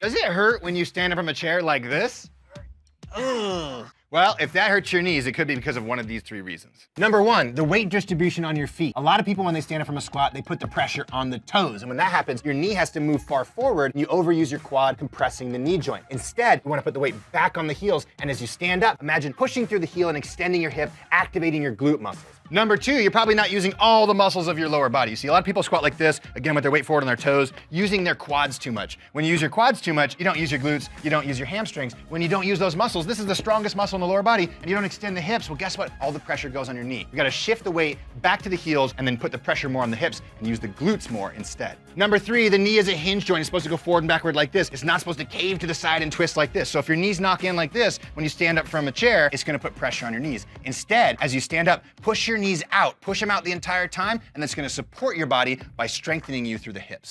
Does it hurt when you stand up from a chair like this? Ugh. Well, if that hurts your knees, it could be because of one of these 3 reasons. Number 1, the weight distribution on your feet. A lot of people, when they stand up from a squat, they put the pressure on the toes. And when that happens, your knee has to move far forward and you overuse your quad, compressing the knee joint. Instead, you wanna put the weight back on the heels. And as you stand up, imagine pushing through the heel and extending your hip, activating your glute muscles. Number 2, you're probably not using all the muscles of your lower body. You see a lot of people squat like this, again with their weight forward on their toes, using their quads too much. When you use your quads too much, you don't use your glutes, you don't use your hamstrings. When you don't use those muscles, this is the strongest muscle in the lower body, and you don't extend the hips, well guess what? All the pressure goes on your knee. You gotta shift the weight back to the heels and then put the pressure more on the hips and use the glutes more instead. Number 3, the knee is a hinge joint. It's supposed to go forward and backward like this. It's not supposed to cave to the side and twist like this. So if your knees knock in like this, when you stand up from a chair, it's gonna put pressure on your knees. Instead, as you stand up, push your knees out. Push them out the entire time, and that's gonna support your body by strengthening you through the hips.